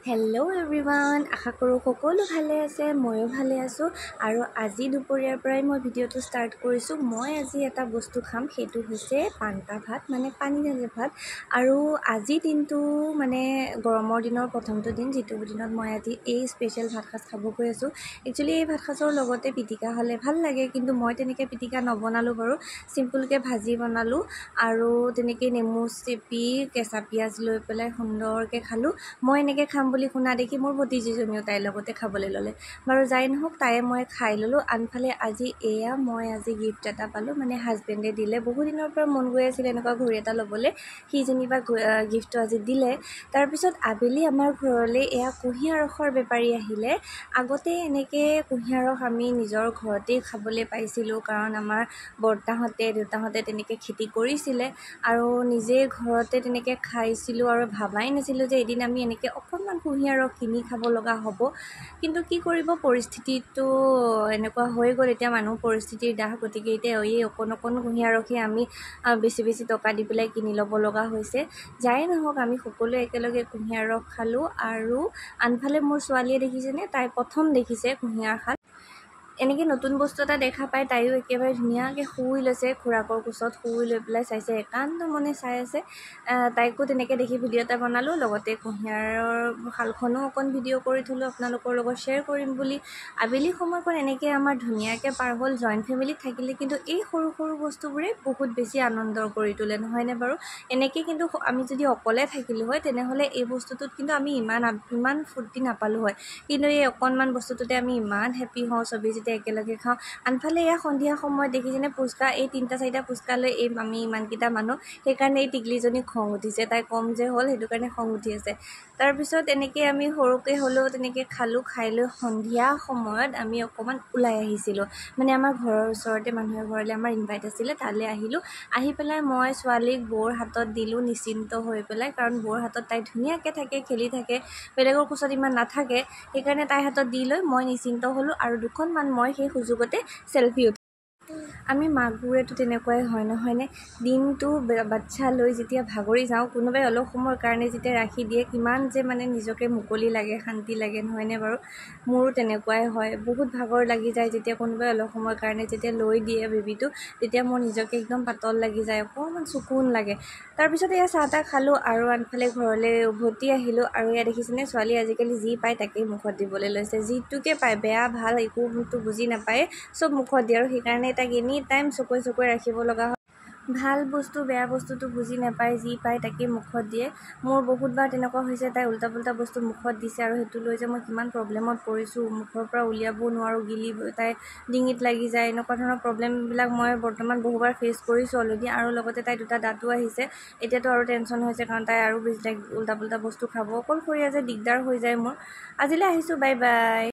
Hello' everyone, আশা কৰোঁ সকলো ভালে আছে। ময়ো ভালে আছোঁ আৰু আজি দুপৰীয়াৰ পৰাই মই ভিডিঅ'টো ষ্টাৰ্ট কৰিছোঁ। মই আজি এটা বস্তু খাম, সেইটো হৈছে পান্তা ভাত, মানে পানী ঢালি ভাত। আৰু আজি দিনটো মানে গৰমৰ দিনৰ প্ৰথমটো দিন, যিটো দিনত মই আজি এই স্পেচিয়েল ভাতসাজ খাব গৈ আছোঁ। একচুৱেলি এই ভাতসাজৰ লগতে পিটিকা হ'লে ভাল লাগে, কিন্তু মই তেনেকৈ পিটিকা নবনালোঁ বাৰু। চিম্পুলকৈ ভাজি বনালোঁ আৰু তেনেকৈ নেমু চেপি কেঁচা পিঁয়াজ লৈ পেলাই সুন্দৰকৈ খালোঁ। মই এনেকৈ খাম বুলি শুনা দেখি মোৰ ভতিজীজনীও তাইৰ লগতে খাবলৈ ল'লে। বাৰু যাই নহওক, তাইয়ে মই খাই ল'লোঁ। আনফালে আজি মই গিফ্ট এটা পালোঁ, মানে হাজবেণ্ডে দিলে। বহু দিনৰ পৰা মন গৈ আছিল এনেকুৱা ঘড়ী এটা ল'বলৈ, সি যেনিবা গিফ্টটো আজি দিলে। তাৰপিছত আবেলি আমাৰ ঘৰলৈ কুঁহিয়াৰ ৰসৰ বেপাৰী আহিলে। আগতে এনেকৈ কুঁহিয়াৰ ৰস আমি নিজৰ ঘৰতেই খাবলৈ পাইছিলোঁ, কাৰণ আমাৰ বৰ্তাহঁতে দেউতাহঁতে তেনেকৈ খেতি কৰিছিলে আৰু নিজে ঘৰতে তেনেকৈ খাইছিলোঁ আৰু ভাবাই নাছিলোঁ যে এদিন আমি এনেকৈ অকণমান কুঁহিয়াৰ ৰস কিনি খাব লগা হ'ব। কিন্তু কি কৰিব, পৰিস্থিতিটো এনেকুৱা হৈ গ'ল। এতিয়া মানুহ পৰিস্থিতিৰ দাস, গতিকে এতিয়া এই অকণ কুঁহিয়াৰ ৰসে আমি বেছি টকা দি পেলাই কিনি ল'ব লগা হৈছে। যাই নহওক, আমি সকলোৱে একেলগে কুঁহিয়াৰ ৰস খালোঁ। আৰু আনফালে মোৰ ছোৱালীয়ে দেখিছেনে, তাই প্ৰথম দেখিছে কুঁহিয়াৰ শাল। এনেকৈ নতুন বস্তু এটা দেখা পাই তাইও একেবাৰে ধুনীয়াকৈ শুই লৈছে, খুৰাকৰ কোচত শুই লৈ পেলাই চাইছে, একান্ত মনে চাই আছে। তাইকো তেনেকৈ দেখি ভিডিঅ' এটা বনালোঁ, লগতে কুঁহিয়াৰৰ শালখনো অকণ ভিডিঅ' কৰি থ'লোঁ আপোনালোকৰ লগত শ্বেয়াৰ কৰিম বুলি। আবেলি সময়কণ এনেকৈ আমাৰ ধুনীয়াকৈ পাৰ হ'ল। জইণ্ট ফেমিলিত থাকিলে কিন্তু এই সৰু সৰু বস্তুবোৰে বহুত বেছি আনন্দৰ কৰি তোলে, নহয়নে বাৰু? এনেকৈ কিন্তু আমি যদি অকলে থাকিলোঁ হয়, তেনেহ'লে এই বস্তুটোত কিন্তু আমি ইমান ফূৰ্তি নাপালোঁ হয়। কিন্তু এই অকণমান বস্তুটোতে আমি ইমান হেপ্পী হওঁ, চবেই যেতিয়া একেলগে খাওঁ। আনফালে সন্ধিয়া সময়ত দেখিছেনে, ফুচকা, এই 3-4টা ফুচকা লৈ আমি ইমানকেইটা মানুহ। সেইকাৰণে এই টিকলিজনী খং উঠিছে, তাই কম যে হ'ল, সেইটো কাৰণে খং উঠি আছে। তাৰপিছত এনেকৈ আমি সৰুকৈ হ'লেও তেনেকৈ খালোঁ। খাই লৈ সন্ধিয়া সময়ত আমি অকণমান ওলাই আহিছিলোঁ, মানে আমাৰ ঘৰৰ ওচৰতে মানুহ এঘৰলৈ আমাৰ ইনভাইট আছিলে, তালৈ আহিলোঁ। আহি পেলাই মই ছোৱালীক বৌৰ হাতত দিলোঁ, নিশ্চিন্ত হৈ পেলাই, কাৰণ বৌৰ হাতত তাই ধুনীয়াকৈ থাকে, খেলি থাকে, বেলেগৰ কোচত ইমান নাথাকে। সেইকাৰণে তাইৰ হাতত দি লৈ মই নিশ্চিন্ত হ'লোঁ আৰু দুখনমান মই সেই সুযোগতে চেলফি উঠিলোঁ। আমি মাকবোৰেতো তেনেকুৱাই হয়, নহয়নে? দিনটো বাচ্ছা লৈ যেতিয়া ভাগৰি যাওঁ, কোনোবাই অলপ সময়ৰ কাৰণে যেতিয়া ৰাখি দিয়ে, কিমান যে মানে নিজকে মুকলি লাগে, শান্তি লাগে, নহয়নে বাৰু? মোৰো তেনেকুৱাই হয়, বহুত ভাগৰ লাগি যায় যেতিয়া কোনোবাই অলপ সময়ৰ কাৰণে যেতিয়া লৈ দিয়ে বেবীটো, তেতিয়া মোৰ নিজকে একদম পাতল লাগি যায়, অকণমান চকুন লাগে। তাৰপিছত চাহ-তাহ খালোঁ আৰু আনফালে ঘৰলৈ উভতি আহিলোঁ। আৰু দেখিছেনে, ছোৱালী আজিকালি যি পায় তাকেই মুখত দিবলৈ লৈছে। যিটোকে পায়, বেয়া ভাল একোটো বুজি নাপায়, চব মুখত দিয়ে। আৰু সেইকাৰণে তাক এনি টাইম চকুৱে ৰাখিব লগা হয়। ভাল বস্তু বেয়া বস্তুটো বুজি নাপায়, যি পায় তাকেই মুখত দিয়ে। মোৰ বহুতবাৰ তেনেকুৱা হৈছে, তাই উল্টা পুল্টা বস্তু মুখত দিছে আৰু সেইটো লৈ যে মই কিমান প্ৰব্লেমত পৰিছোঁ, মুখৰ পৰা উলিয়াবও নোৱাৰোঁ, গিলি তাই ডিঙিত লাগি যায়। এনেকুৱা ধৰণৰ প্ৰব্লেমবিলাক মই বৰ্তমান বহুবাৰ ফেচ কৰিছোঁ অলৰেডি। আৰু লগতে তাই 2টা দাঁতো আহিছে, এতিয়াতো আৰু টেনশ্যন হৈছে, কাৰণ তাই আৰু বেছি উল্টা পুল্টা বস্তু খাব। অকলশৰীয়া যে দিগদাৰ হৈ যায় মোৰ। আজিলৈ আহিছোঁ, বাই বাই।